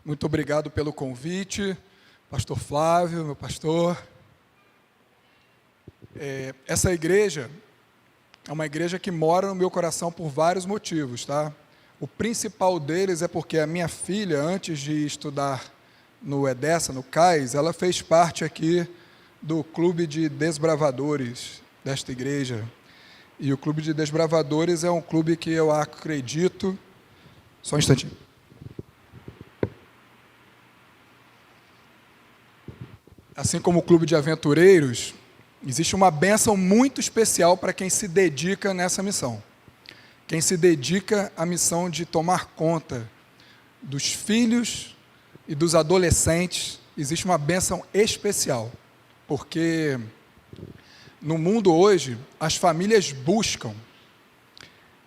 Muito obrigado pelo convite, pastor Flávio, meu pastor. Essa igreja é uma igreja que mora no meu coração por vários motivos, tá? O principal deles é porque a minha filha, antes de estudar no EDESA, no CAIS, ela fez parte aqui do Clube de Desbravadores desta igreja. E o Clube de Desbravadores é um clube que eu acredito... Só um instantinho. Assim como o Clube de Aventureiros, existe uma bênção muito especial para quem se dedica nessa missão. Quem se dedica à missão de tomar conta dos filhos e dos adolescentes, existe uma bênção especial, porque no mundo hoje, as famílias buscam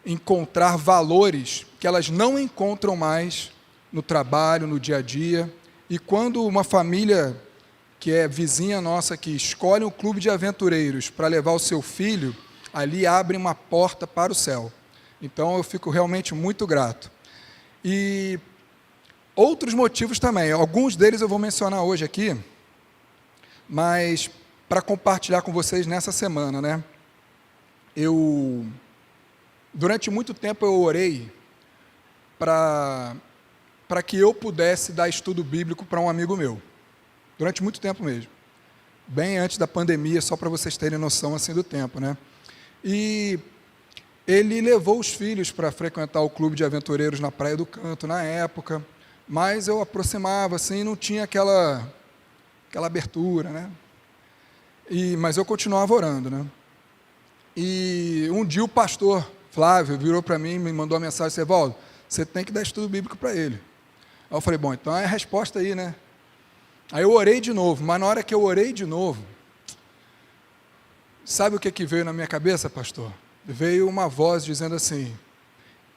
encontrar valores que elas não encontram mais no trabalho, no dia a dia, e quando uma família que é vizinha nossa, que escolhe um clube de aventureiros para levar o seu filho, ali abre uma porta para o céu. Então, eu fico realmente muito grato. E outros motivos também, alguns deles eu vou mencionar hoje aqui, mas para compartilhar com vocês nessa semana, né? Durante muito tempo eu orei para que eu pudesse dar estudo bíblico para um amigo meu. Durante muito tempo mesmo. Bem antes da pandemia, só para vocês terem noção assim do tempo, né? E ele levou os filhos para frequentar o clube de aventureiros na Praia do Canto na época, mas eu aproximava assim e não tinha aquela abertura, né? Mas eu continuava orando, né? E um dia o pastor Flávio virou para mim e me mandou uma mensagem: Evaldo, você tem que dar estudo bíblico para ele. Aí eu falei, bom, então é a resposta aí, né? Aí eu orei de novo, mas na hora que eu orei de novo, sabe o que veio na minha cabeça, pastor? Veio uma voz dizendo assim: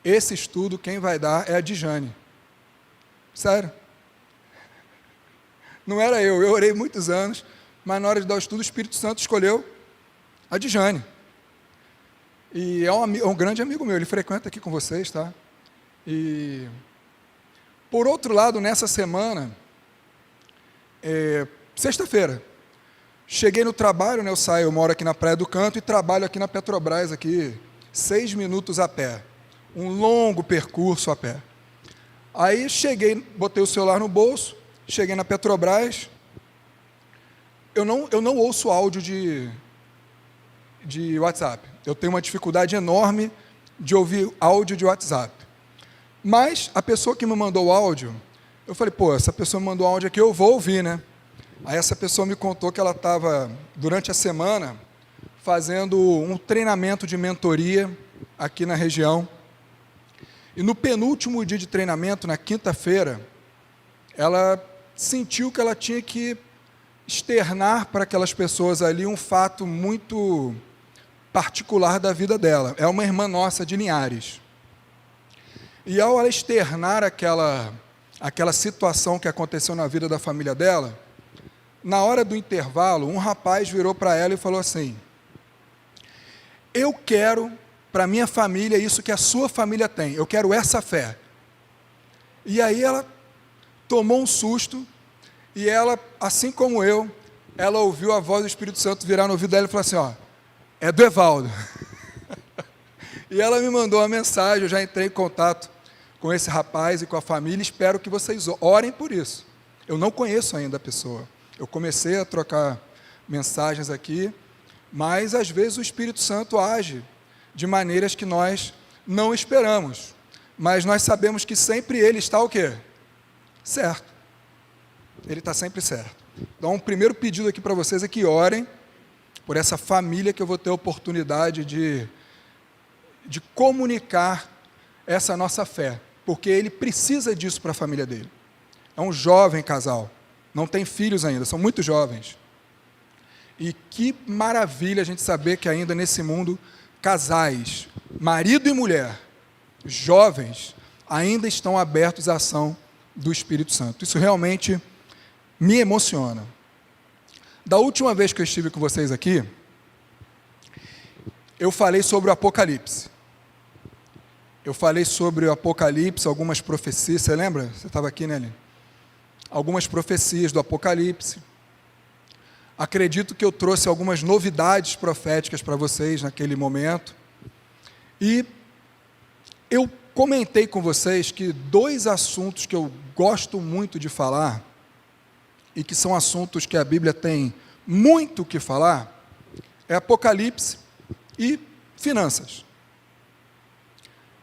esse estudo quem vai dar é a Dijane. Sério. Não era eu orei muitos anos, mas na hora de dar o estudo, o Espírito Santo escolheu a Dijane. E é um grande amigo meu, ele frequenta aqui com vocês, tá? E, por outro lado, nessa semana, sexta-feira, cheguei no trabalho, né, eu moro aqui na Praia do Canto e trabalho aqui na Petrobras, aqui, 6 minutos a pé, um longo percurso a pé. Aí cheguei, botei o celular no bolso, cheguei na Petrobras, eu não ouço áudio de WhatsApp, eu tenho uma dificuldade enorme de ouvir áudio de WhatsApp, mas a pessoa que me mandou o áudio, eu falei, pô, essa pessoa me mandou um áudio aqui, eu vou ouvir, né? Aí essa pessoa me contou que ela estava, durante a semana, fazendo um treinamento de mentoria aqui na região. E no penúltimo dia de treinamento, na quinta-feira, ela sentiu que ela tinha que externar para aquelas pessoas ali um fato muito particular da vida dela. É uma irmã nossa de Linhares. E ao ela externar aquela situação que aconteceu na vida da família dela, na hora do intervalo, um rapaz virou para ela e falou assim: eu quero para minha família isso que a sua família tem, eu quero essa fé. E aí ela tomou um susto, e ela, assim como eu, ela ouviu a voz do Espírito Santo virar no ouvido dela e falar assim, ó, é do Evaldo. E ela me mandou uma mensagem, eu já entrei em contato com esse rapaz e com a família, espero que vocês orem por isso. Eu não conheço ainda a pessoa, eu comecei a trocar mensagens aqui, mas às vezes o Espírito Santo age de maneiras que nós não esperamos, mas nós sabemos que sempre Ele está o quê? Certo. Ele está sempre certo. Então, um primeiro pedido aqui para vocês é que orem por essa família que eu vou ter a oportunidade de comunicar essa nossa fé, porque ele precisa disso para a família dele. É um jovem casal, não tem filhos ainda, são muito jovens. E que maravilha a gente saber que ainda nesse mundo, casais, marido e mulher, jovens, ainda estão abertos à ação do Espírito Santo. Isso realmente me emociona. Da última vez que eu estive com vocês aqui, eu falei sobre o Apocalipse. Eu falei sobre o Apocalipse, algumas profecias, você lembra? Você estava aqui, né, Aline? algumas profecias do Apocalipse. Acredito que eu trouxe algumas novidades proféticas para vocês naquele momento. E eu comentei com vocês que 2 assuntos que eu gosto muito de falar, e que são assuntos que a Bíblia tem muito o que falar, é Apocalipse e finanças.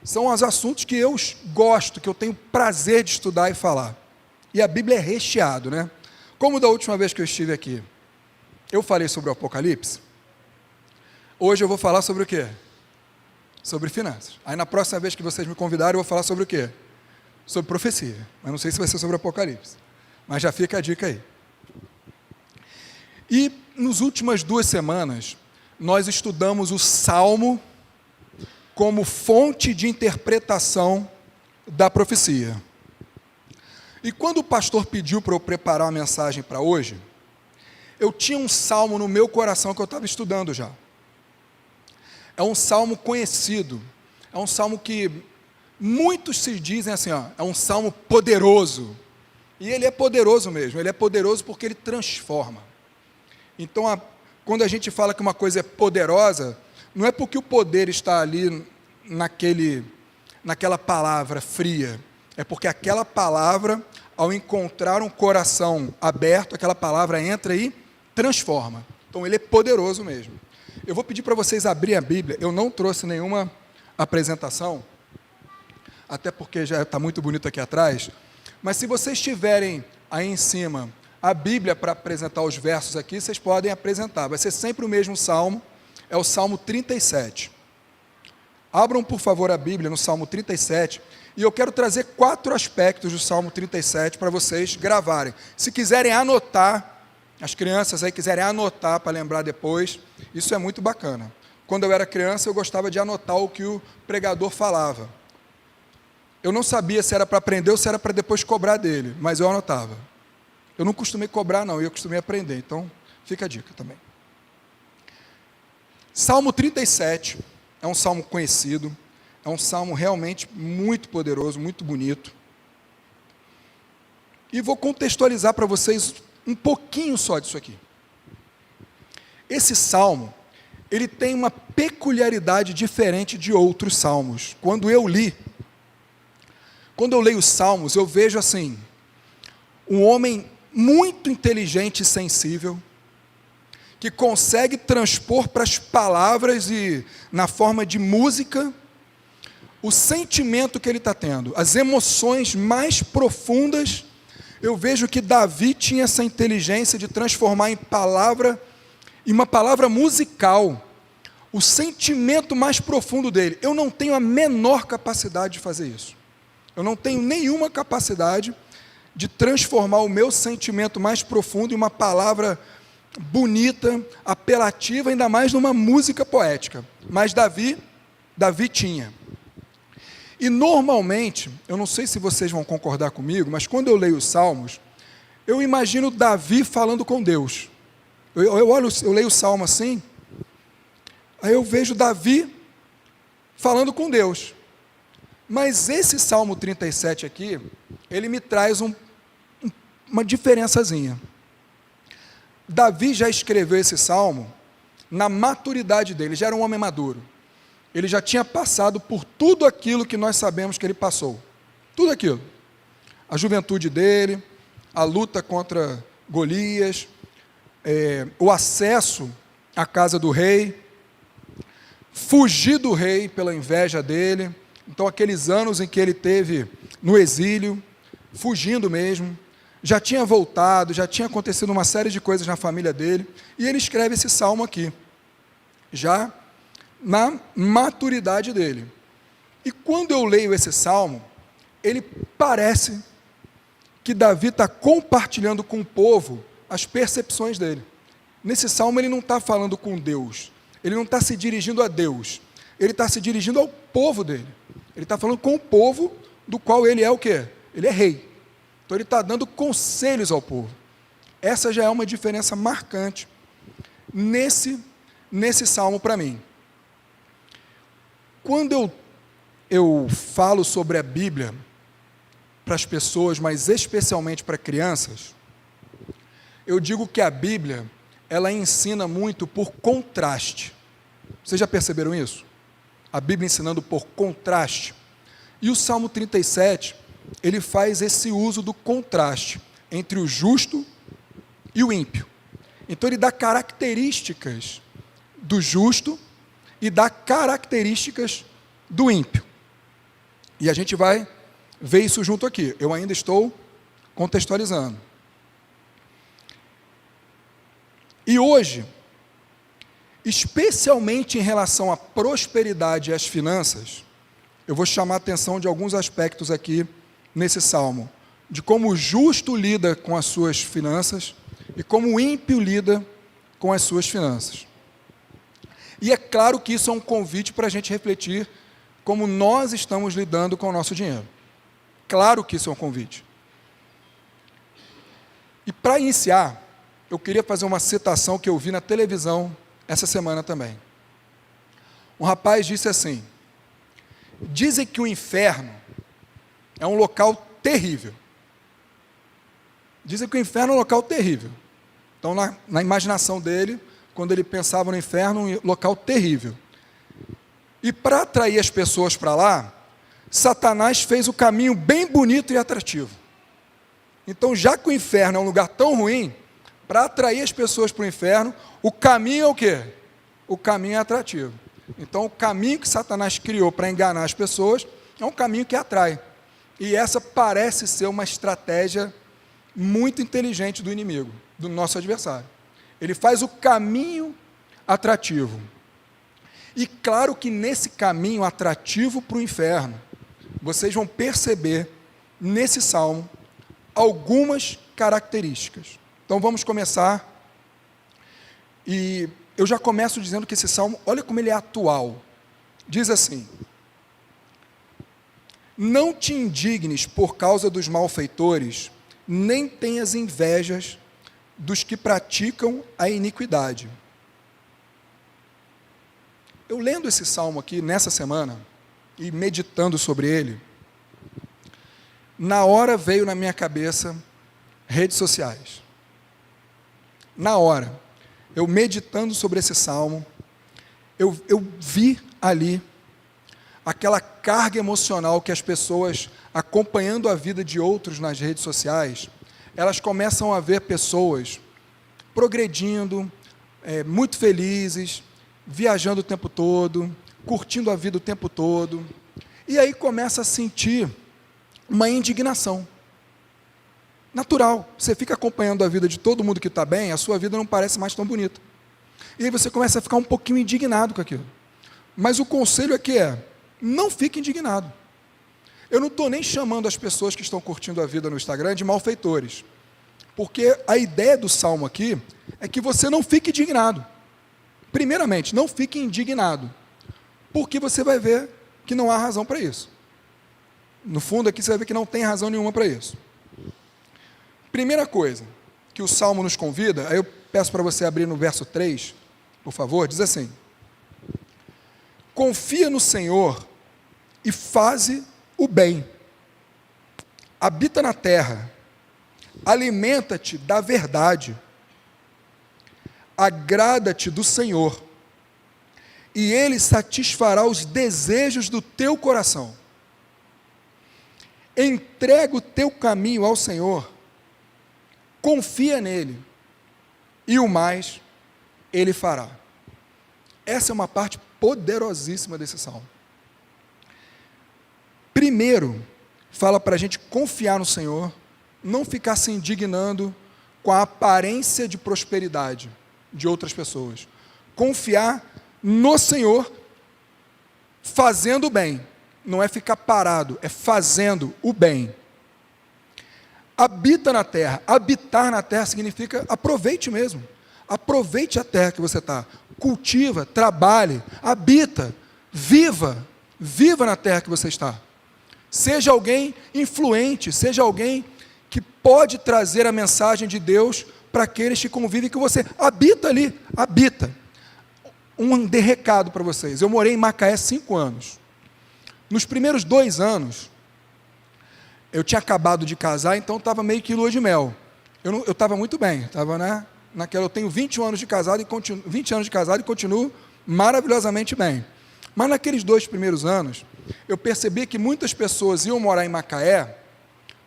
São os assuntos que eu gosto, que eu tenho prazer de estudar e falar. E a Bíblia é recheado, né? Como da última vez que eu estive aqui, eu falei sobre o Apocalipse. Hoje eu vou falar sobre o quê? Sobre finanças. Aí na próxima vez que vocês me convidarem, eu vou falar sobre o quê? Sobre profecia. Mas não sei se vai ser sobre o Apocalipse. Mas já fica a dica aí. E nas últimas 2 semanas, nós estudamos o Salmo como fonte de interpretação da profecia. E quando o pastor pediu para eu preparar uma mensagem para hoje, eu tinha um salmo no meu coração que eu estava estudando já. É um salmo conhecido, é um salmo que muitos se dizem assim, ó, é um salmo poderoso. E ele é poderoso mesmo, ele é poderoso porque ele transforma. Então, quando a gente fala que uma coisa é poderosa, não é porque o poder está ali naquela palavra fria, é porque aquela palavra, ao encontrar um coração aberto, aquela palavra entra e transforma. Então ele é poderoso mesmo. Eu vou pedir para vocês abrir a Bíblia. Eu não trouxe nenhuma apresentação, até porque já está muito bonito aqui atrás, mas se vocês tiverem aí em cima a Bíblia para apresentar os versos aqui, vocês podem apresentar. Vai ser sempre o mesmo salmo, é o Salmo 37. Abram, por favor, a Bíblia no Salmo 37, e eu quero trazer 4 aspectos do Salmo 37 para vocês gravarem. Se quiserem anotar, as crianças aí quiserem anotar para lembrar depois, isso é muito bacana. Quando eu era criança, eu gostava de anotar o que o pregador falava. Eu não sabia se era para aprender ou se era para depois cobrar dele, mas eu anotava. Eu não costumei cobrar, não, eu costumei aprender, então fica a dica também. Salmo 37 é um salmo conhecido, é um salmo realmente muito poderoso, muito bonito. E vou contextualizar para vocês um pouquinho só disso aqui. Esse salmo, ele tem uma peculiaridade diferente de outros salmos. Quando eu leio os salmos, eu vejo assim, um homem muito inteligente e sensível, que consegue transpor para as palavras e na forma de música, o sentimento que ele está tendo, as emoções mais profundas. Eu vejo que Davi tinha essa inteligência de transformar em uma palavra musical, o sentimento mais profundo dele. Eu não tenho a menor capacidade de fazer isso. Eu não tenho nenhuma capacidade de transformar o meu sentimento mais profundo em uma palavra bonita, apelativa, ainda mais numa música poética. Mas Davi tinha. E normalmente, eu não sei se vocês vão concordar comigo, mas quando eu leio os Salmos, eu imagino Davi falando com Deus. Eu leio o Salmo assim, aí eu vejo Davi falando com Deus. Mas esse Salmo 37 aqui, ele me traz uma diferençazinha. Davi já escreveu esse salmo na maturidade dele, já era um homem maduro. Ele já tinha passado por tudo aquilo que nós sabemos que ele passou. Tudo aquilo. A juventude dele, a luta contra Golias, o acesso à casa do rei, fugir do rei pela inveja dele. Então, aqueles anos em que ele teve no exílio, fugindo mesmo, já tinha voltado, já tinha acontecido uma série de coisas na família dele, e ele escreve esse salmo aqui, já na maturidade dele. E quando eu leio esse salmo, ele parece que Davi está compartilhando com o povo as percepções dele. Nesse salmo ele não está falando com Deus, ele não está se dirigindo a Deus, ele está se dirigindo ao povo dele. Ele está falando com o povo do qual ele é o quê? Ele é rei. Então ele está dando conselhos ao povo. Essa já é uma diferença marcante nesse salmo para mim. Quando eu falo sobre a Bíblia, para as pessoas, mas especialmente para crianças, eu digo que a Bíblia, ela ensina muito por contraste. Vocês já perceberam isso? A Bíblia ensinando por contraste. E o Salmo 37, ele faz esse uso do contraste entre o justo e o ímpio. Então ele dá características do justo e dá características do ímpio. E a gente vai ver isso junto aqui. Eu ainda estou contextualizando. E hoje, especialmente em relação à prosperidade e às finanças, eu vou chamar a atenção de alguns aspectos aqui nesse salmo, de como o justo lida com as suas finanças e como o ímpio lida com as suas finanças. E é claro que isso é um convite para a gente refletir como nós estamos lidando com o nosso dinheiro. Claro que isso é um convite. E para iniciar, eu queria fazer uma citação que eu vi na televisão essa semana também. Um rapaz disse assim: dizem que o inferno é um local terrível. Dizem que o inferno é um local terrível. Então, na imaginação dele, quando ele pensava no inferno, um local terrível. E para atrair as pessoas para lá, Satanás fez o caminho bem bonito e atrativo. Então, já que o inferno é um lugar tão ruim, para atrair as pessoas para o inferno, o caminho é o quê? O caminho é atrativo. Então, o caminho que Satanás criou para enganar as pessoas é um caminho que atrai. E essa parece ser uma estratégia muito inteligente do inimigo, do nosso adversário. Ele faz o caminho atrativo. E claro que nesse caminho atrativo para o inferno, vocês vão perceber nesse salmo algumas características. Então vamos começar, e eu já começo dizendo que esse salmo, olha como ele é atual. Diz assim: não te indignes por causa dos malfeitores, nem tenhas invejas dos que praticam a iniquidade. Eu lendo esse salmo aqui nessa semana, e meditando sobre ele, na hora veio na minha cabeça redes sociais. Na hora, eu meditando sobre esse salmo, eu vi ali aquela carga emocional que as pessoas, acompanhando a vida de outros nas redes sociais, elas começam a ver pessoas progredindo, muito felizes, viajando o tempo todo, curtindo a vida o tempo todo, e aí começa a sentir uma indignação. Natural, você fica acompanhando a vida de todo mundo que está bem, a sua vida não parece mais tão bonita. E aí você começa a ficar um pouquinho indignado com aquilo. Mas o conselho aqui não fique indignado. Eu não estou nem chamando as pessoas que estão curtindo a vida no Instagram de malfeitores. Porque a ideia do salmo aqui é que você não fique indignado. Primeiramente, não fique indignado. Porque você vai ver que não há razão para isso. No fundo aqui você vai ver que não tem razão nenhuma para isso. Primeira coisa que o Salmo nos convida, aí eu peço para você abrir no verso 3, por favor, diz assim: confia no Senhor e faze o bem, habita na terra, alimenta-te da verdade, agrada-te do Senhor, e Ele satisfará os desejos do teu coração. Entrega o teu caminho ao Senhor, confia nele, e o mais Ele fará. Essa é uma parte poderosíssima desse salmo. Primeiro, fala para a gente confiar no Senhor, não ficar se indignando com a aparência de prosperidade de outras pessoas. Confiar no Senhor, fazendo o bem. Não é ficar parado, é fazendo o bem. Habita na terra. Habitar na terra significa aproveite mesmo. Aproveite a terra que você está. Cultiva, trabalhe, habita, viva. Viva na terra que você está. Seja alguém influente, seja alguém que pode trazer a mensagem de Deus para aqueles que convivem com você. Habita ali, habita. Um recado para vocês. Eu morei em Macaé 5 anos. Nos primeiros 2 anos, Eu tinha acabado de casar, então estava meio que lua de mel. Eu estava muito bem, estava, né, naquela, eu tenho 21 anos de casado e 20 anos de casado e continuo maravilhosamente bem. Mas naqueles 2 primeiros anos, eu percebi que muitas pessoas iam morar em Macaé,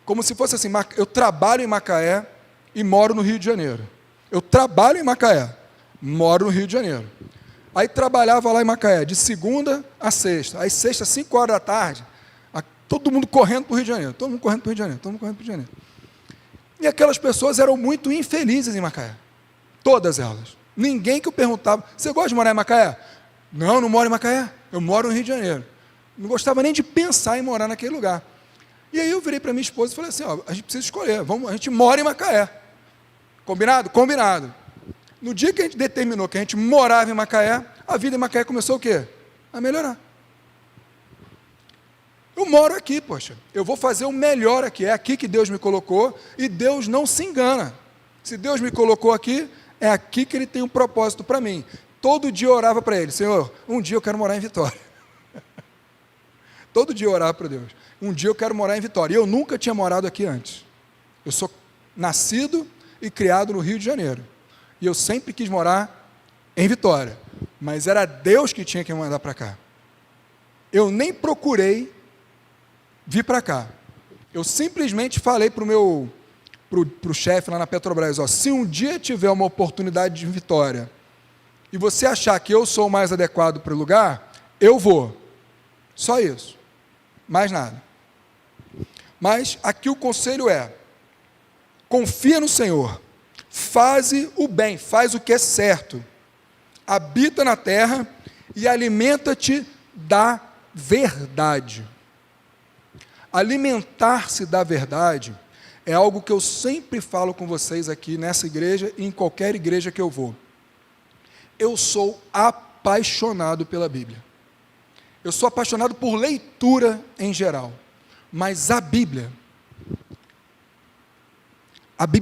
como se fosse assim, eu trabalho em Macaé e moro no Rio de Janeiro. Eu trabalho em Macaé, moro no Rio de Janeiro. Aí trabalhava lá em Macaé, de segunda a sexta. Aí sexta, 5 horas da tarde, todo mundo correndo para o Rio de Janeiro, todo mundo correndo para o Rio de Janeiro, todo mundo correndo para o Rio de Janeiro. E aquelas pessoas eram muito infelizes em Macaé. Todas elas. Ninguém que eu perguntava, você gosta de morar em Macaé? Não, não moro em Macaé, eu moro no Rio de Janeiro. Não gostava nem de pensar em morar naquele lugar. E aí eu virei para minha esposa e falei assim, ó, a gente precisa escolher, a gente mora em Macaé. Combinado? Combinado. No dia que a gente determinou que a gente morava em Macaé, a vida em Macaé começou o quê? A melhorar. Eu moro aqui, poxa, eu vou fazer o melhor aqui, é aqui que Deus me colocou, e Deus não se engana. Se Deus me colocou aqui, é aqui que Ele tem um propósito para mim. Todo dia eu orava para Ele, Senhor, um dia eu quero morar em Vitória. Todo dia eu orava para Deus, um dia eu quero morar em Vitória. E eu nunca tinha morado aqui antes. Eu sou nascido e criado no Rio de Janeiro. E eu sempre quis morar em Vitória. Mas era Deus que tinha que me mandar para cá. Eu nem procurei vir para cá. Eu simplesmente falei para o chefe lá na Petrobras, ó, se um dia tiver uma oportunidade de Vitória e você achar que eu sou o mais adequado para o lugar, eu vou. Só isso. Mais nada. Mas aqui o conselho é, confia no Senhor, faze o bem, faz o que é certo, habita na terra e alimenta-te da verdade. Alimentar-se da verdade é algo que eu sempre falo com vocês aqui nessa igreja e em qualquer igreja que eu vou. Eu sou apaixonado pela Bíblia. Eu sou apaixonado por leitura em geral. Mas a Bíblia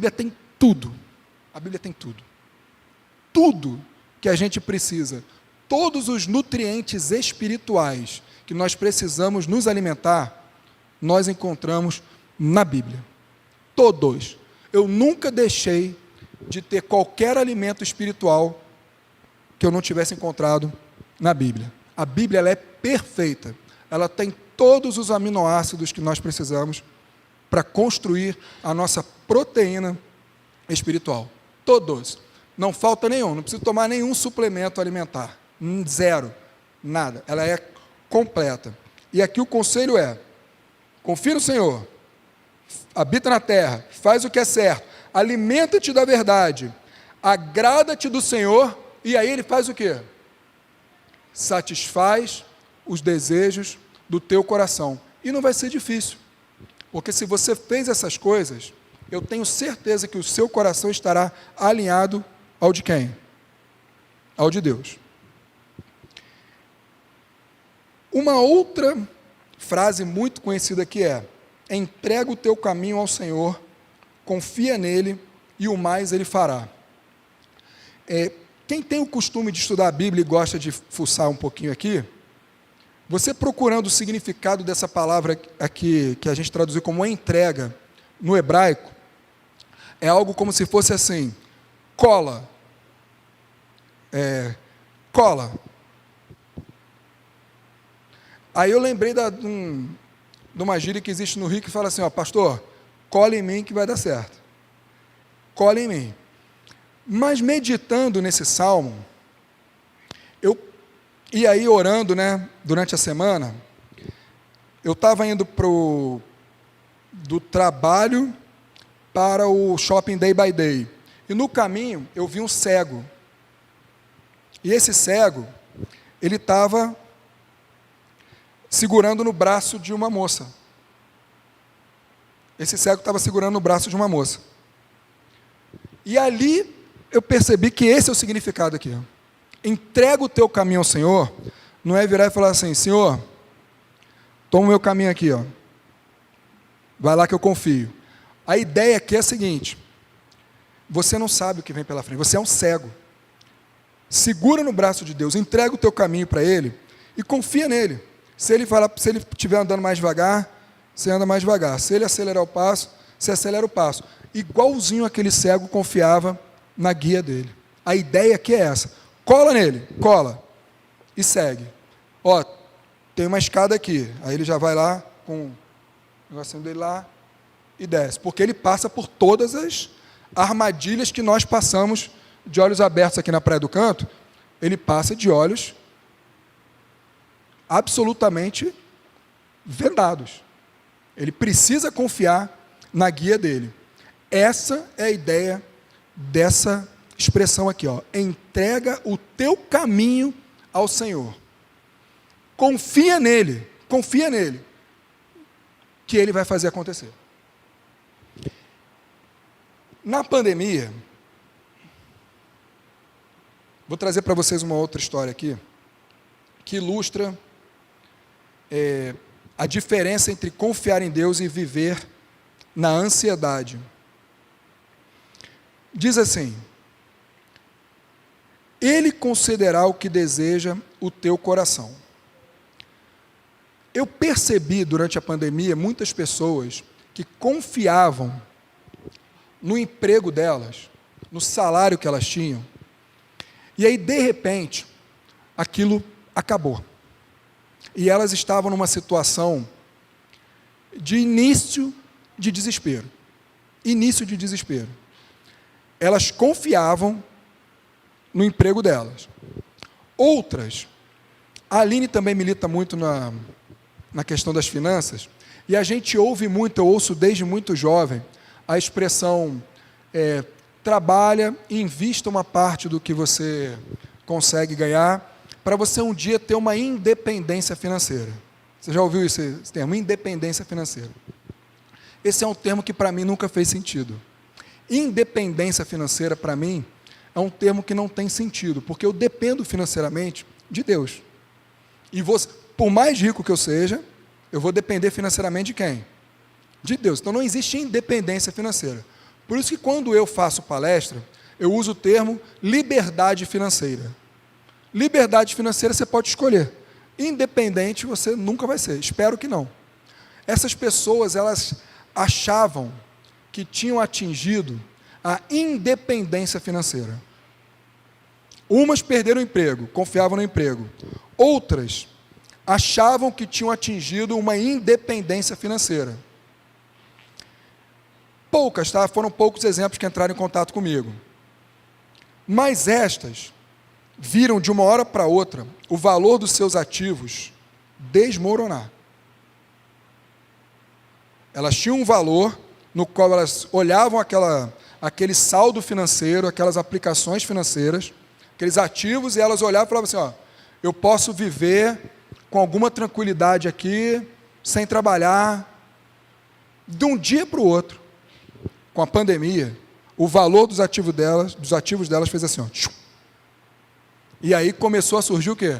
tem tudo. A Bíblia tem tudo. Tudo que a gente precisa. Todos os nutrientes espirituais que nós precisamos nos alimentar, nós encontramos na Bíblia. Todos. Eu nunca deixei de ter qualquer alimento espiritual que eu não tivesse encontrado na Bíblia. A Bíblia ela é perfeita. Ela tem todos os aminoácidos que nós precisamos para construir a nossa proteína espiritual. Todos. Não falta nenhum. Não precisa tomar nenhum suplemento alimentar. Zero. Nada. Ela é completa. E aqui o conselho é, confia no Senhor, habita na terra, faz o que é certo, alimenta-te da verdade, agrada-te do Senhor, e aí Ele faz o quê? Satisfaz os desejos do teu coração. E não vai ser difícil, porque se você fez essas coisas, eu tenho certeza que o seu coração estará alinhado ao de quem? Ao de Deus. Uma outra frase muito conhecida que é, entrega o teu caminho ao Senhor, confia nele e o mais ele fará. Quem tem o costume de estudar a Bíblia e gosta de fuçar um pouquinho aqui, você procurando o significado dessa palavra aqui, que a gente traduziu como entrega, no hebraico, é algo como se fosse assim, cola. Cola. Aí eu lembrei de uma gíria que existe no Rio que fala assim, ó, pastor, cola em mim que vai dar certo. Cola em mim. Mas meditando nesse salmo, e aí orando, né, durante a semana, eu estava indo do trabalho para o shopping Day by Day. E no caminho eu vi um cego. E esse cego, ele estava segurando no braço de uma moça. Esse cego estava segurando no braço de uma moça. E ali eu percebi que esse é o significado aqui. Entrega o teu caminho ao Senhor, não é virar e falar assim, Senhor, toma o meu caminho aqui, ó. Vai lá que eu confio. A ideia aqui é a seguinte, você não sabe o que vem pela frente, você é um cego. Segura no braço de Deus, entrega o teu caminho para Ele e confia nele. Se ele estiver andando mais devagar, você anda mais devagar. Se ele acelerar o passo, você acelera o passo. Igualzinho aquele cego confiava na guia dele. A ideia aqui é essa. Cola nele, cola. E segue. Ó, tem uma escada aqui. Aí ele já vai lá com o negocinho dele lá e desce. Porque ele passa por todas as armadilhas que nós passamos de olhos abertos aqui na Praia do Canto. Ele passa de olhos absolutamente vendados. Ele precisa confiar na guia dele. Essa é a ideia dessa expressão aqui, ó. Entrega o teu caminho ao Senhor. Confia nele, que ele vai fazer acontecer. Na pandemia, vou trazer para vocês uma outra história aqui, que ilustra a diferença entre confiar em Deus e viver na ansiedade. Diz assim: Ele concederá o que deseja o teu coração. Eu percebi durante a pandemia muitas pessoas que confiavam no emprego delas, no salário que elas tinham, e aí, de repente, aquilo acabou. E elas estavam numa situação de início de desespero. Início de desespero. Elas confiavam no emprego delas. Outras, a Aline também milita muito na questão das finanças, e a gente ouve muito, eu ouço desde muito jovem, a expressão, trabalha e invista uma parte do que você consegue ganhar, para você um dia ter uma independência financeira. Você já ouviu esse termo? Independência financeira. Esse é um termo que para mim nunca fez sentido. Independência financeira, para mim, é um termo que não tem sentido, porque eu dependo financeiramente de Deus. E você, por mais rico que eu seja, eu vou depender financeiramente de quem? De Deus. Então não existe independência financeira. Por isso que quando eu faço palestra, eu uso o termo liberdade financeira. Liberdade financeira você pode escolher. Independente você nunca vai ser. Espero que não. Essas pessoas, elas achavam que tinham atingido a independência financeira. Umas perderam o emprego, confiavam no emprego. Outras achavam que tinham atingido uma independência financeira. Poucas, tá? Foram poucos exemplos que entraram em contato comigo. Mas estas viram de uma hora para outra o valor dos seus ativos desmoronar. Elas tinham um valor no qual elas olhavam aquele saldo financeiro, aquelas aplicações financeiras, aqueles ativos, e elas olhavam e falavam assim, ó, eu posso viver com alguma tranquilidade aqui, sem trabalhar. De um dia para o outro, com a pandemia, o valor dos ativos delas fez assim, ó, e aí começou a surgir o quê?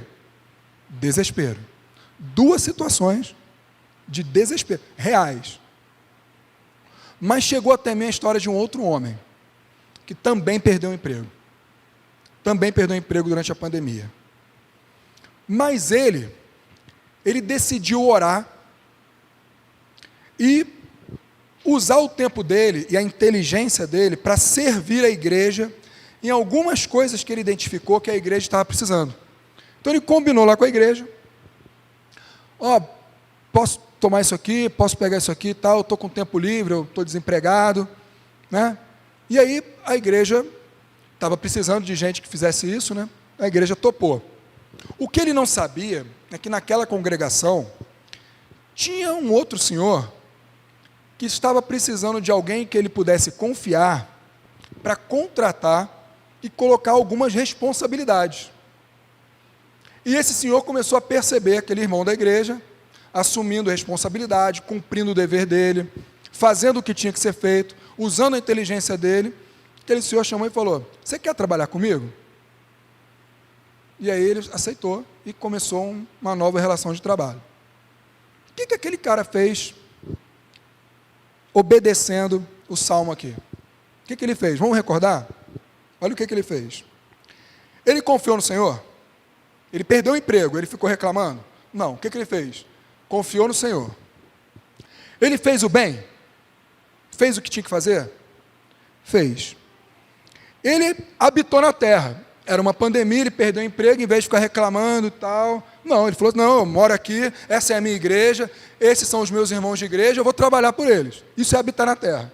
Desespero. Duas situações de desespero, reais. Mas chegou até mim a história de um outro homem, que também perdeu o emprego. Também perdeu o emprego durante a pandemia. Mas ele decidiu orar e usar o tempo dele e a inteligência dele para servir a igreja em algumas coisas que ele identificou que a igreja estava precisando. Então ele combinou lá com a igreja, ó, posso tomar isso aqui, posso pegar isso aqui e tal, eu estou com tempo livre, eu estou desempregado, né? E aí a igreja estava precisando de gente que fizesse isso, né? A igreja topou. O que ele não sabia é que naquela congregação tinha um outro senhor que estava precisando de alguém que ele pudesse confiar para contratar e colocar algumas responsabilidades. E esse senhor começou a perceber aquele irmão da igreja, assumindo a responsabilidade, cumprindo o dever dele, fazendo o que tinha que ser feito, usando a inteligência dele. Aquele senhor chamou e falou, você quer trabalhar comigo? E aí ele aceitou e começou uma nova relação de trabalho. O que aquele cara fez obedecendo o salmo aqui? O que ele fez? Vamos recordar? Olha o que ele fez. Ele confiou no Senhor? Ele perdeu o emprego, ele ficou reclamando? Não. O que ele fez? Confiou no Senhor. Ele fez o bem? Fez o que tinha que fazer? Fez. Ele habitou na terra. Era uma pandemia, ele perdeu o emprego, em vez de ficar reclamando e tal. Não, ele falou, não, eu moro aqui, essa é a minha igreja, esses são os meus irmãos de igreja, eu vou trabalhar por eles. Isso é habitar na terra.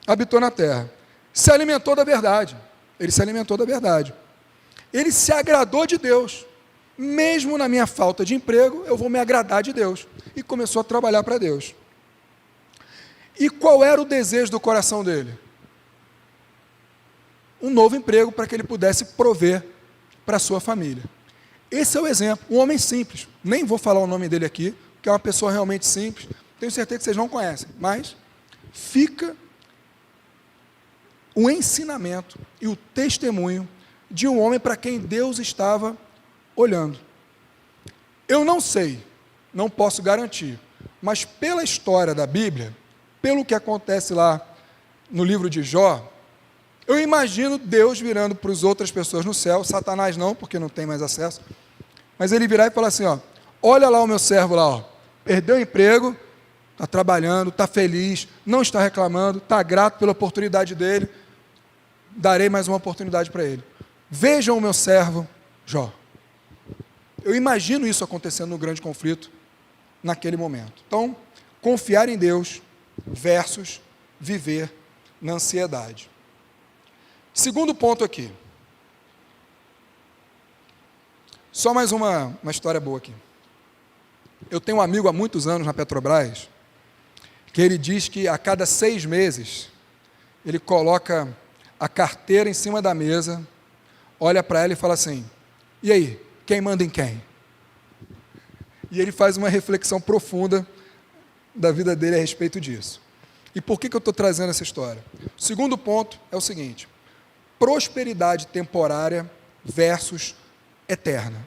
Habitou na terra. Se alimentou da verdade. Ele se alimentou da verdade. Ele se agradou de Deus. Mesmo na minha falta de emprego, eu vou me agradar de Deus. E começou a trabalhar para Deus. E qual era o desejo do coração dele? Um novo emprego para que ele pudesse prover para a sua família. Esse é o exemplo. Um homem simples. Nem vou falar o nome dele aqui, que é uma pessoa realmente simples. Tenho certeza que vocês não conhecem. Mas fica o ensinamento e o testemunho de um homem para quem Deus estava olhando. Eu não sei, não posso garantir, mas pela história da Bíblia, pelo que acontece lá no livro de Jó, eu imagino Deus virando para as outras pessoas no céu, Satanás não, porque não tem mais acesso, mas ele virar e falar assim, ó, olha lá o meu servo lá, ó, perdeu o emprego, está trabalhando, está feliz, não está reclamando, está grato pela oportunidade dele, darei mais uma oportunidade para ele. Vejam o meu servo Jó. Eu imagino isso acontecendo no grande conflito naquele momento. Então, confiar em Deus versus viver na ansiedade. Segundo ponto aqui. Só mais uma história boa aqui. Eu tenho um amigo há muitos anos na Petrobras, que ele diz que a cada 6 meses, ele coloca a carteira em cima da mesa, olha para ela e fala assim, e aí, quem manda em quem? E ele faz uma reflexão profunda da vida dele a respeito disso. E por que eu estou trazendo essa história? O segundo ponto é o seguinte, prosperidade temporária versus eterna.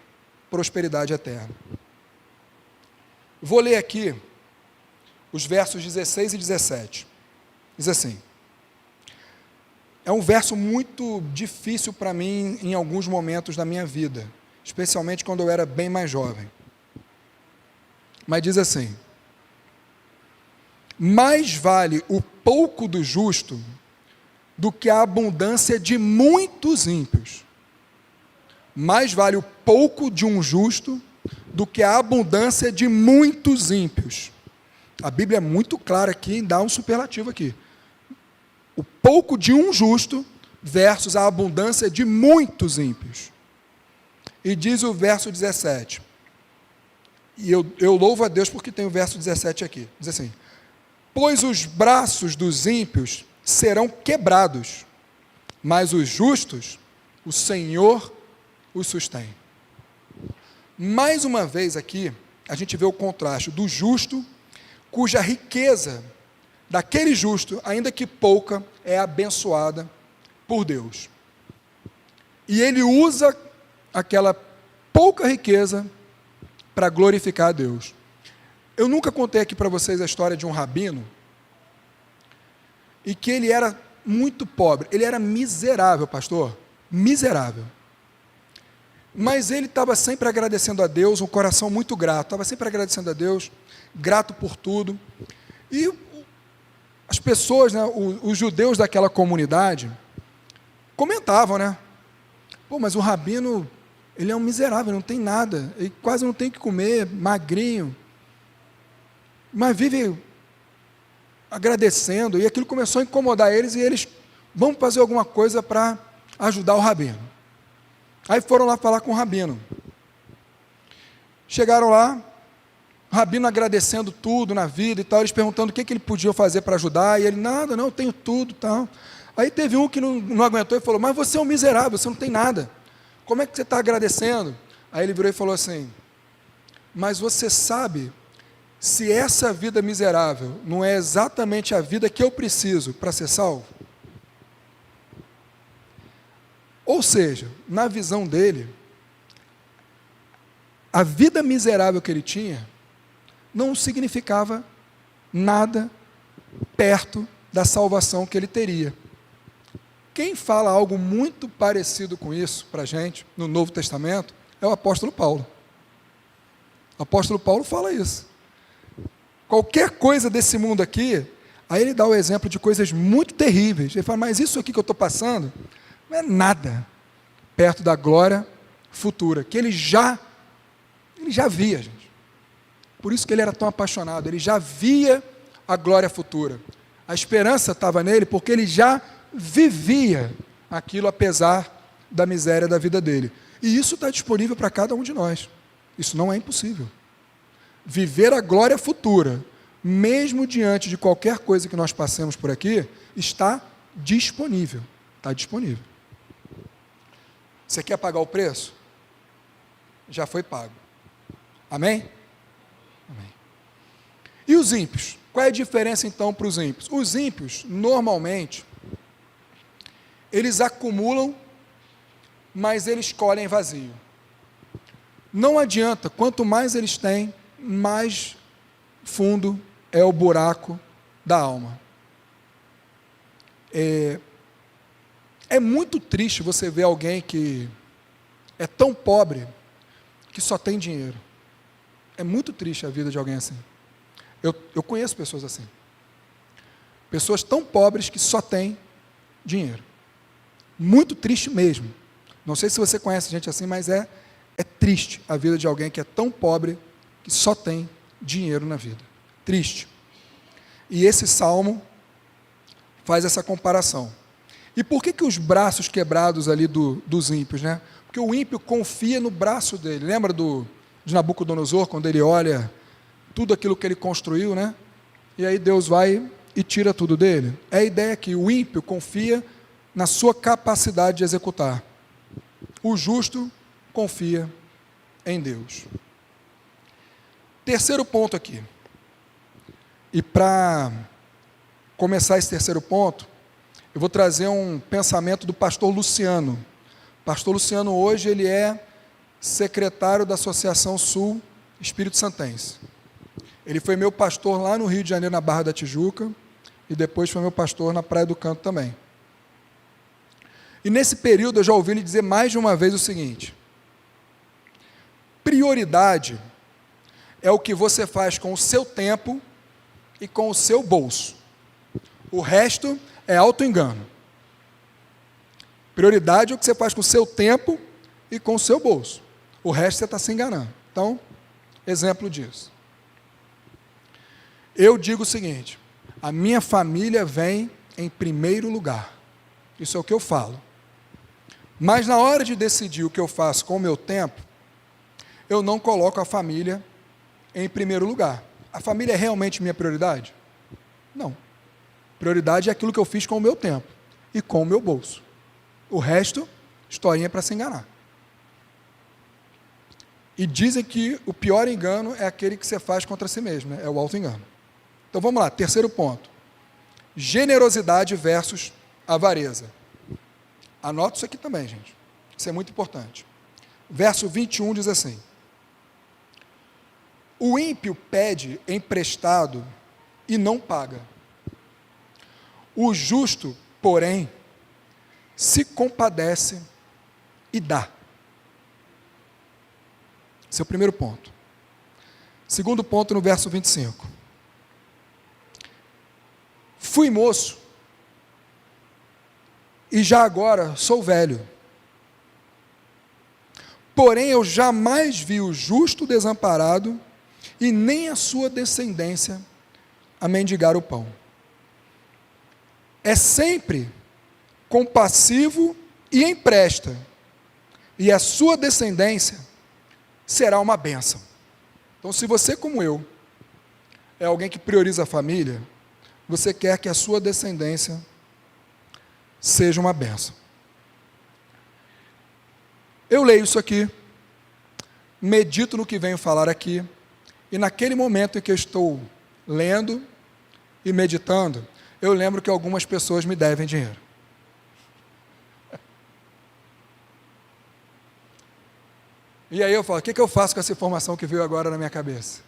Prosperidade eterna. Vou ler aqui os versos 16 e 17. Diz assim, é um verso muito difícil para mim em alguns momentos da minha vida, especialmente quando eu era bem mais jovem. Mas diz assim, mais vale o pouco do justo do que a abundância de muitos ímpios. Mais vale o pouco de um justo do que a abundância de muitos ímpios. A Bíblia é muito clara aqui em dar um superlativo aqui. O pouco de um justo versus a abundância de muitos ímpios. E diz o verso 17, e eu louvo a Deus porque tem o verso 17 aqui, diz assim, pois os braços dos ímpios serão quebrados, mas os justos, o Senhor os sustém. Mais uma vez aqui, a gente vê o contraste do justo, cuja riqueza daquele justo, ainda que pouca, é abençoada por Deus. E ele usa aquela pouca riqueza para glorificar a Deus. Eu nunca contei aqui para vocês a história de um rabino, e que ele era muito pobre, ele era miserável, pastor, miserável. Mas ele estava sempre agradecendo a Deus, um coração muito grato, estava sempre agradecendo a Deus, grato por tudo. E as pessoas, né, os judeus daquela comunidade, comentavam, né? Pô, mas o rabino, ele é um miserável, não tem nada, ele quase não tem o que comer, magrinho, mas vive agradecendo, e aquilo começou a incomodar eles, e eles, vamos fazer alguma coisa para ajudar o rabino. Aí foram lá falar com o rabino. Chegaram lá, o rabino agradecendo tudo na vida e tal, eles perguntando o que ele podia fazer para ajudar, e ele, nada, não, eu tenho tudo e tal. Aí teve um que não aguentou e falou, mas você é um miserável, você não tem nada, como é que você está agradecendo? Aí ele virou e falou assim, mas você sabe, se essa vida miserável não é exatamente a vida que eu preciso para ser salvo? Ou seja, na visão dele, a vida miserável que ele tinha não significava nada perto da salvação que ele teria. Quem fala algo muito parecido com isso para a gente, no Novo Testamento, é o apóstolo Paulo. O apóstolo Paulo fala isso. qualquer coisa desse mundo aqui, aí ele dá o exemplo de coisas muito terríveis. Ele fala, mas isso aqui que eu estou passando não é nada perto da glória futura, que ele já via, gente. Por isso que ele era tão apaixonado, ele já via a glória futura. A esperança estava nele porque ele já vivia aquilo apesar da miséria da vida dele. E isso está disponível para cada um de nós. Isso não é impossível. Viver a glória futura, mesmo diante de qualquer coisa que nós passemos por aqui, está disponível. Está disponível. Você quer pagar o preço? Já foi pago. Amém? Amém. E os ímpios? Qual é a diferença então para os ímpios? Os ímpios, normalmente, eles acumulam, mas eles colhem vazio. Não adianta, quanto mais eles têm, mais fundo é o buraco da alma. É muito triste você ver alguém que é tão pobre que só tem dinheiro. É muito triste a vida de alguém assim. Eu conheço pessoas assim. Pessoas tão pobres que só têm dinheiro. Muito triste mesmo. Não sei se você conhece gente assim, mas é triste a vida de alguém que é tão pobre que só tem dinheiro na vida. Triste. E esse salmo faz essa comparação. E por que os braços quebrados ali dos ímpios, né? Porque o ímpio confia no braço dele. Lembra de Nabucodonosor, quando ele olha tudo aquilo que ele construiu, né? E aí Deus vai e tira tudo dele. É a ideia que o ímpio confia na sua capacidade de executar. O justo confia em Deus. Terceiro ponto aqui. E para começar esse terceiro ponto, eu vou trazer um pensamento do pastor Luciano. O pastor Luciano hoje ele é secretário da Associação Sul Espírito Santense. Ele foi meu pastor lá no Rio de Janeiro, na Barra da Tijuca, e depois foi meu pastor na Praia do Canto também. E nesse período eu já ouvi ele dizer mais de uma vez o seguinte: prioridade é o que você faz com o seu tempo e com o seu bolso. O resto é auto-engano. Prioridade é o que você faz com o seu tempo e com o seu bolso. O resto você está se enganando. Então, exemplo disso. Eu digo o seguinte: a minha família vem em primeiro lugar. Isso é o que eu falo. Mas na hora de decidir o que eu faço com o meu tempo, eu não coloco a família em primeiro lugar. A família é realmente minha prioridade? Não. Prioridade é aquilo que eu fiz com o meu tempo e com o meu bolso. O resto, historinha para se enganar. E dizem que o pior engano é aquele que você faz contra si mesmo, né? É o auto-engano. Então vamos lá, terceiro ponto. Generosidade versus avareza. Anota isso aqui também, gente. Isso é muito importante. Verso 21 diz assim: o ímpio pede emprestado e não paga. O justo, porém, se compadece e dá. Esse é o primeiro ponto. Segundo ponto, no verso 25. Fui moço, e já agora sou velho. Porém, eu jamais vi o justo desamparado, e nem a sua descendência a mendigar o pão. É sempre compassivo e empresta, e a sua descendência será uma bênção. Então, se você, como eu, é alguém que prioriza a família, você quer que a sua descendência seja uma bênção. Eu leio isso aqui, medito no que venho falar aqui, e naquele momento em que eu estou lendo e meditando, eu lembro que algumas pessoas me devem dinheiro. E aí eu falo, o que eu faço com essa informação que veio agora na minha cabeça?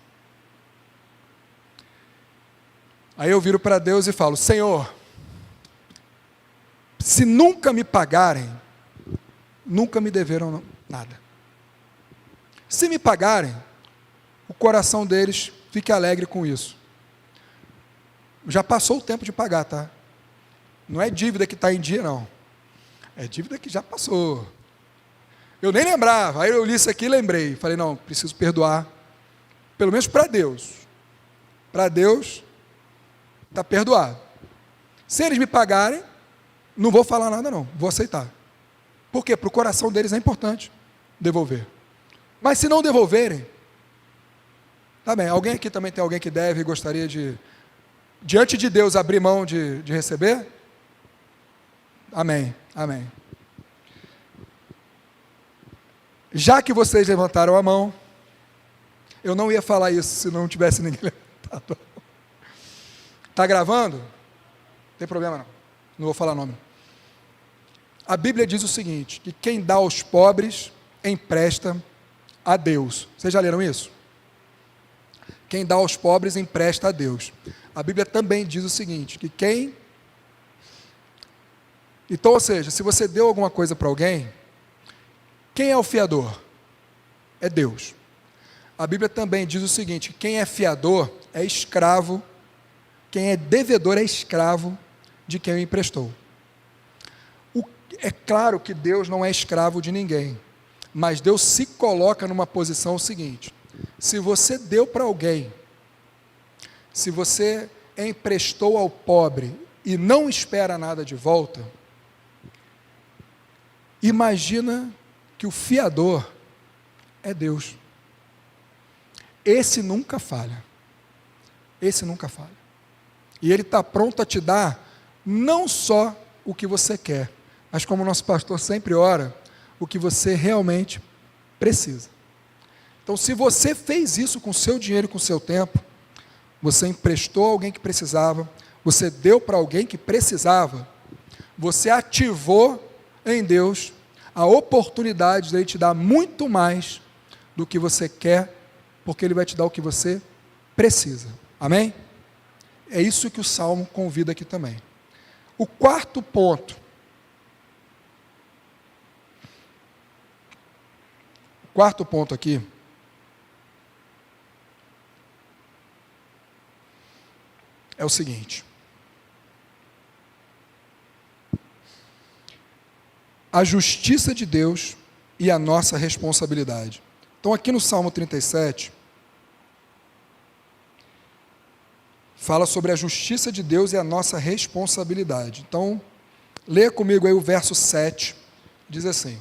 Aí eu viro para Deus e falo: Senhor, se nunca me pagarem, nunca me deveram nada. Se me pagarem, o coração deles fique alegre com isso. Já passou o tempo de pagar, tá? Não é dívida que está em dia, não. É dívida que já passou. Eu nem lembrava, aí eu li isso aqui e lembrei. Falei, não, preciso perdoar, pelo menos para Deus. Para Deus, está perdoado. Se eles me pagarem, não vou falar nada não, vou aceitar. Por quê? Para o coração deles é importante devolver. Mas se não devolverem, tá bem, alguém aqui também tem alguém que deve e gostaria de, diante de Deus, abrir mão de receber? Amém, amém. Já que vocês levantaram a mão, eu não ia falar isso se não tivesse ninguém levantado. Está gravando? Não tem problema não, não vou falar nome. A Bíblia diz o seguinte, que quem dá aos pobres, empresta a Deus. Vocês já leram isso? Quem dá aos pobres, empresta a Deus. A Bíblia também diz o seguinte, que quem... Então, ou seja, se você deu alguma coisa para alguém, quem é o fiador? É Deus. A Bíblia também diz o seguinte, quem é fiador é escravo, quem é devedor é escravo de quem o emprestou. É claro que Deus não é escravo de ninguém, mas Deus se coloca numa posição seguinte, se você deu para alguém, se você emprestou ao pobre e não espera nada de volta, imagina que o fiador é Deus. Esse nunca falha. Esse nunca falha. E Ele está pronto a te dar não só o que você quer, mas como o nosso pastor sempre ora, o que você realmente precisa. Então, se você fez isso com o seu dinheiro e com o seu tempo, você emprestou a alguém que precisava, você deu para alguém que precisava, você ativou em Deus a oportunidade de Ele te dar muito mais do que você quer, porque Ele vai te dar o que você precisa. Amém? É isso que o Salmo convida aqui também. O quarto ponto. O quarto ponto aqui. É o seguinte. A justiça de Deus e a nossa responsabilidade. Então, aqui no Salmo 37, fala sobre a justiça de Deus e a nossa responsabilidade. Então, leia comigo aí o verso 7, diz assim: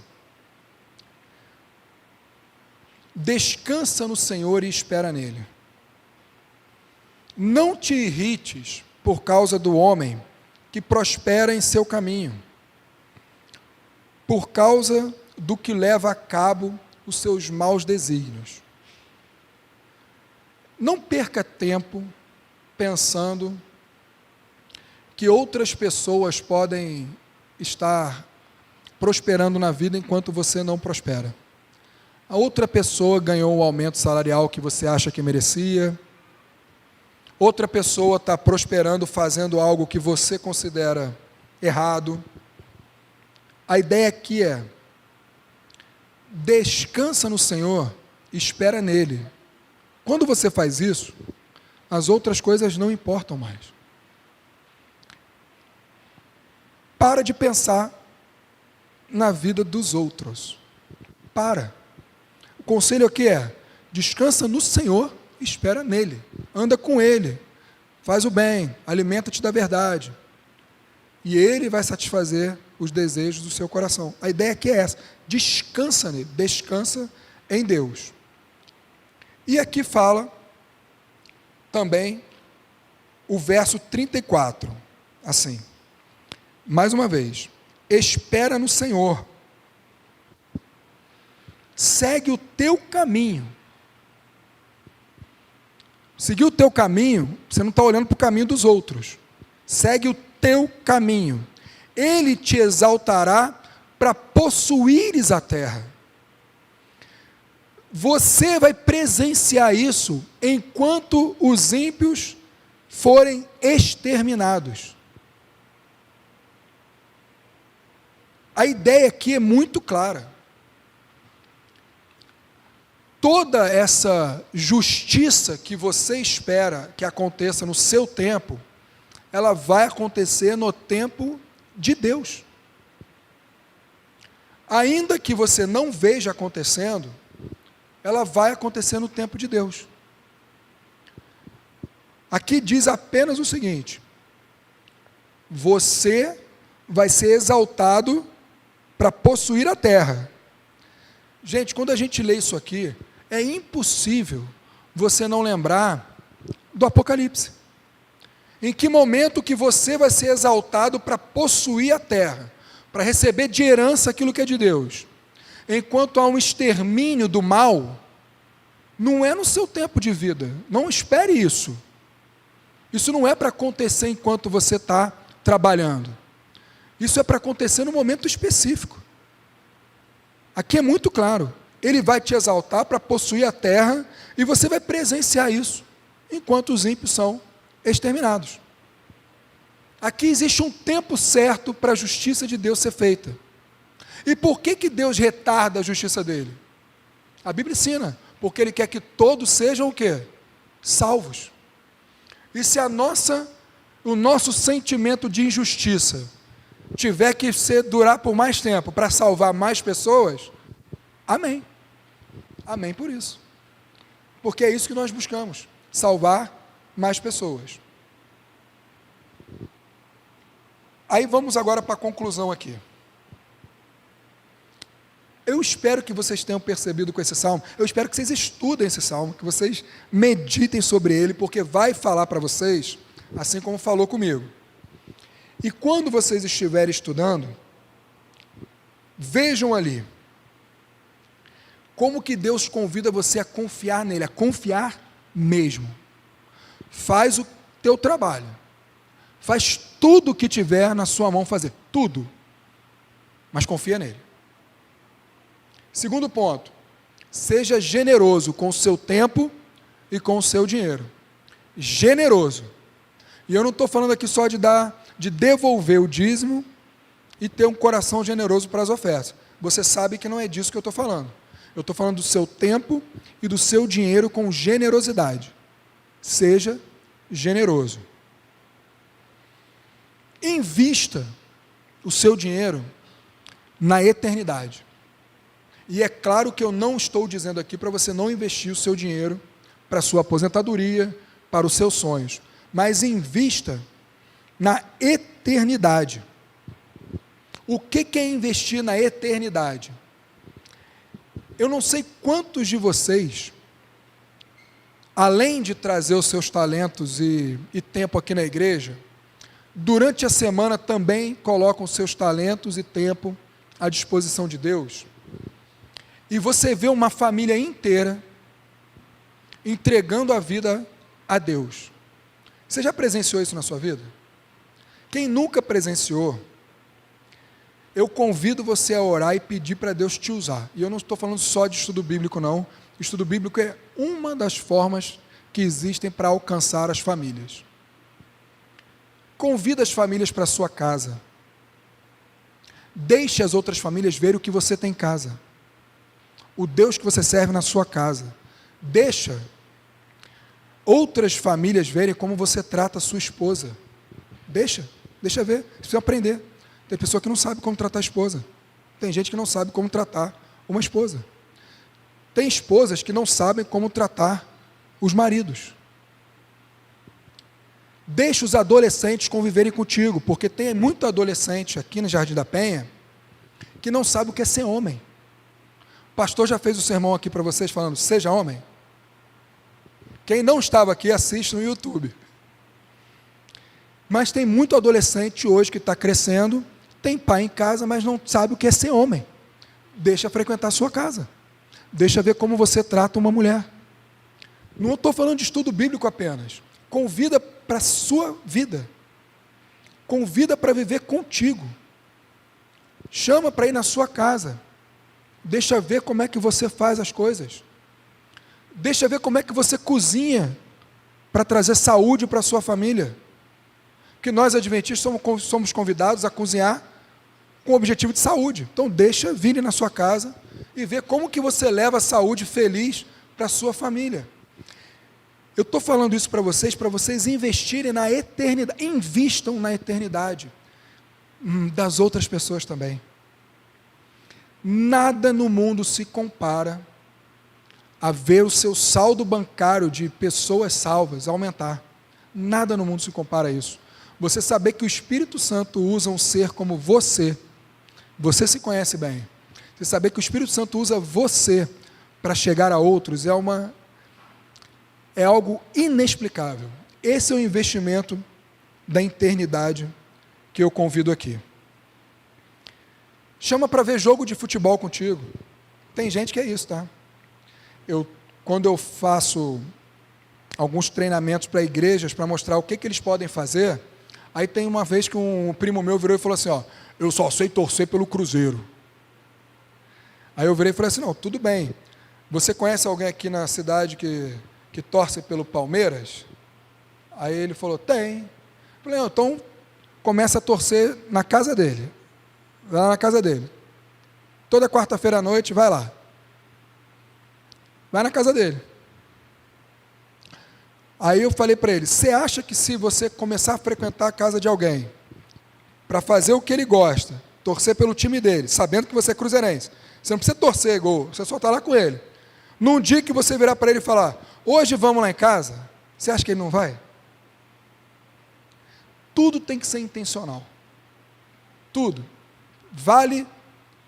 descansa no Senhor e espera nele. Não te irrites por causa do homem que prospera em seu caminho, por causa do que leva a cabo os seus maus desígnios. Não perca tempo pensando que outras pessoas podem estar prosperando na vida enquanto você não prospera. A outra pessoa ganhou o aumento salarial que você acha que merecia, outra pessoa está prosperando fazendo algo que você considera errado. A ideia aqui é, descansa no Senhor, espera nele. Quando você faz isso, as outras coisas não importam mais. Para de pensar na vida dos outros. Para. O conselho aqui é, descansa no Senhor, espera nele. Anda com Ele. Faz o bem, alimenta-te da verdade. E Ele vai satisfazer os desejos do seu coração. A ideia aqui é essa. Descansa nele. Descansa em Deus. E aqui fala também o verso 34, assim, mais uma vez, espera no Senhor, segue o teu caminho. Seguir o teu caminho, você não está olhando para o caminho dos outros, segue o teu caminho, Ele te exaltará para possuíres a terra. Você vai presenciar isso enquanto os ímpios forem exterminados. A ideia aqui é muito clara. Toda essa justiça que você espera que aconteça no seu tempo, ela vai acontecer no tempo de Deus. Ainda que você não veja acontecendo, ela vai acontecer no tempo de Deus. Aqui diz apenas o seguinte: você vai ser exaltado para possuir a terra. Gente, quando a gente lê isso aqui, é impossível você não lembrar do Apocalipse. Em que momento que você vai ser exaltado para possuir a terra, para receber de herança aquilo que é de Deus? Enquanto há um extermínio do mal, não é no seu tempo de vida, não espere isso. Isso não é para acontecer enquanto você está trabalhando. Isso é para acontecer no momento específico. Aqui é muito claro. Ele vai te exaltar para possuir a terra e você vai presenciar isso, enquanto os ímpios são exterminados. Aqui existe um tempo certo para a justiça de Deus ser feita. E por que Deus retarda a justiça dele? A Bíblia ensina, porque Ele quer que todos sejam o quê? Salvos. E se o nosso sentimento de injustiça tiver que durar por mais tempo para salvar mais pessoas, amém. Amém por isso. Porque é isso que nós buscamos, salvar mais pessoas. Aí vamos agora para a conclusão aqui. Eu espero que vocês tenham percebido com esse salmo, eu espero que vocês estudem esse salmo, que vocês meditem sobre ele, porque vai falar para vocês, assim como falou comigo. E quando vocês estiverem estudando, vejam ali, como que Deus convida você a confiar nele, a confiar mesmo. Faz o teu trabalho, faz tudo o que tiver na sua mão fazer, tudo, mas confia nele. Segundo ponto, seja generoso com o seu tempo e com o seu dinheiro. Generoso. E eu não estou falando aqui só de devolver o dízimo e ter um coração generoso para as ofertas. Você sabe que não é disso que eu estou falando. Eu estou falando do seu tempo e do seu dinheiro com generosidade. Seja generoso. Invista o seu dinheiro na eternidade. E é claro que eu não estou dizendo aqui para você não investir o seu dinheiro para a sua aposentadoria, para os seus sonhos, mas invista na eternidade. O que é investir na eternidade? Eu não sei quantos de vocês, além de trazer os seus talentos e tempo aqui na igreja, durante a semana também colocam seus talentos e tempo à disposição de Deus. E você vê uma família inteira entregando a vida a Deus. Você já presenciou isso na sua vida? Quem nunca presenciou, eu convido você a orar e pedir para Deus te usar. E eu não estou falando só de estudo bíblico, não. Estudo bíblico é uma das formas que existem para alcançar as famílias. Convida as famílias para a sua casa. Deixe as outras famílias verem o que você tem em casa. O Deus que você serve na sua casa. Deixa outras famílias verem como você trata a sua esposa. Deixa ver. Você precisa aprender. Tem pessoa que não sabe como tratar a esposa. Tem gente que não sabe como tratar uma esposa. Tem esposas que não sabem como tratar os maridos. Deixa os adolescentes conviverem contigo, porque tem muito adolescente aqui no Jardim da Penha que não sabe o que é ser homem. O pastor já fez o sermão aqui para vocês falando, seja homem. Quem não estava aqui, assiste no YouTube. Mas tem muito adolescente hoje que está crescendo, tem pai em casa, mas não sabe o que é ser homem. Deixa frequentar a sua casa. Deixa ver como você trata uma mulher. Não estou falando de estudo bíblico apenas. Convida para a sua vida. Convida para viver contigo. Chama para ir na sua casa. Deixa ver como é que você faz as coisas. Deixa ver como é que você cozinha para trazer saúde para a sua família. Porque nós, adventistas, somos convidados a cozinhar com o objetivo de saúde. Então, deixa vir na sua casa e ver como que você leva a saúde feliz para a sua família. Eu estou falando isso para vocês investirem na eternidade, invistam na eternidade das outras pessoas também. Nada no mundo se compara a ver o seu saldo bancário de pessoas salvas aumentar. Nada no mundo se compara a isso. Você saber que o Espírito Santo usa um ser como você se conhece bem. Você saber que o Espírito Santo usa você para chegar a outros é algo inexplicável. Esse é o investimento da eternidade que eu convido aqui. Chama para ver jogo de futebol contigo. Tem gente que é isso, tá? Quando eu faço alguns treinamentos para igrejas, para mostrar o que eles podem fazer, aí tem uma vez que um primo meu virou e falou assim, eu só sei torcer pelo Cruzeiro. Aí eu virei e falei assim, não, tudo bem. Você conhece alguém aqui na cidade que torce pelo Palmeiras? Aí ele falou, tem. Eu falei, então começa a torcer na casa dele. Vai lá na casa dele. Toda quarta-feira à noite, vai lá. Vai na casa dele. Aí eu falei para ele, você acha que se você começar a frequentar a casa de alguém, para fazer o que ele gosta, torcer pelo time dele, sabendo que você é cruzeirense, você não precisa torcer gol, você só está lá com ele. Num dia que você virar para ele e falar, hoje vamos lá em casa, você acha que ele não vai? Tudo tem que ser intencional. Tudo. Vale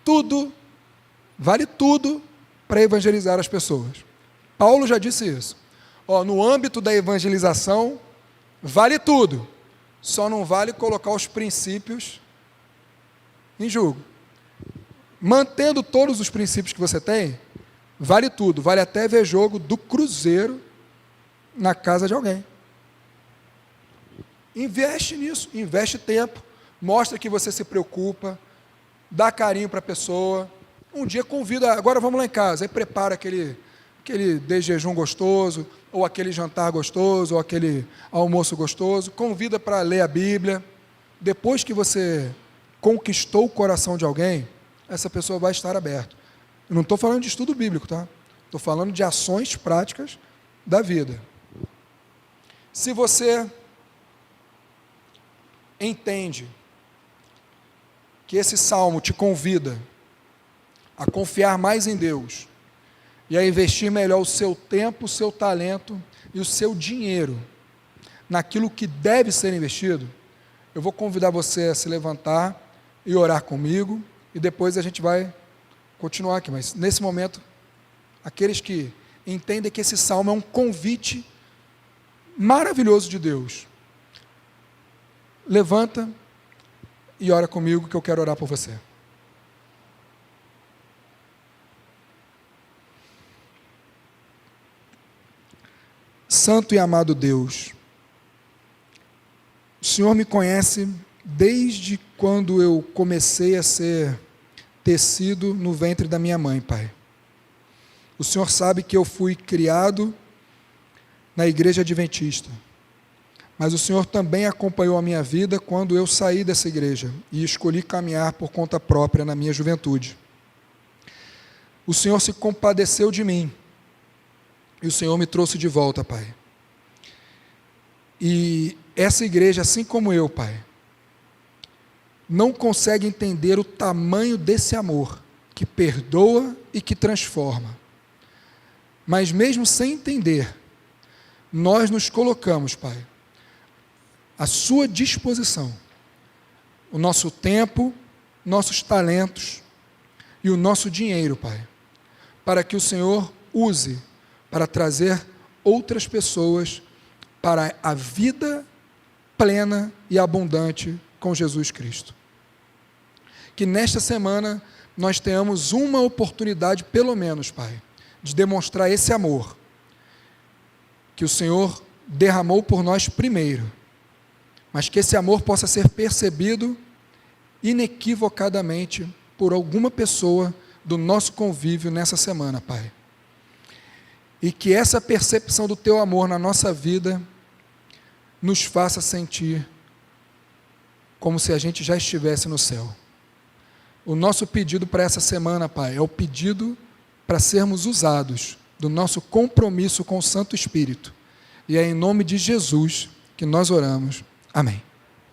tudo para evangelizar as pessoas. Paulo já disse isso. No âmbito da evangelização, vale tudo, só não vale colocar os princípios em jogo. Mantendo todos os princípios que você tem, vale tudo, vale até ver jogo do Cruzeiro na casa de alguém. Investe nisso, investe tempo, mostra que você se preocupa, dá carinho para a pessoa. Um dia convida, agora vamos lá em casa, aí prepara aquele de jejum gostoso, ou aquele jantar gostoso, ou aquele almoço gostoso, convida para ler a Bíblia. Depois que você conquistou o coração de alguém, essa pessoa vai estar aberta. Eu não estou falando de estudo bíblico, tá? Estou falando de ações práticas da vida. Se você entende que esse salmo te convida a confiar mais em Deus e a investir melhor o seu tempo, o seu talento e o seu dinheiro naquilo que deve ser investido, eu vou convidar você a se levantar e orar comigo, e depois a gente vai continuar aqui, mas nesse momento, aqueles que entendem que esse salmo é um convite maravilhoso de Deus, levanta e ora comigo, que eu quero orar por você. Santo e amado Deus, o Senhor me conhece desde quando eu comecei a ser tecido no ventre da minha mãe, Pai. O Senhor sabe que eu fui criado na igreja adventista, mas o Senhor também acompanhou a minha vida quando eu saí dessa igreja e escolhi caminhar por conta própria na minha juventude. O Senhor se compadeceu de mim e o Senhor me trouxe de volta, Pai. E essa igreja, assim como eu, Pai, não consegue entender o tamanho desse amor que perdoa e que transforma. Mas mesmo sem entender, nós nos colocamos, Pai, à sua disposição, o nosso tempo, nossos talentos e o nosso dinheiro, Pai, para que o Senhor use para trazer outras pessoas para a vida plena e abundante com Jesus Cristo. Que nesta semana nós tenhamos uma oportunidade, pelo menos, Pai, de demonstrar esse amor que o Senhor derramou por nós primeiro, mas que esse amor possa ser percebido inequivocadamente por alguma pessoa do nosso convívio nessa semana, Pai. E que essa percepção do Teu amor na nossa vida nos faça sentir como se a gente já estivesse no céu. O nosso pedido para essa semana, Pai, é o pedido para sermos usados do nosso compromisso com o Santo Espírito E é em nome de Jesus que nós oramos. Amém.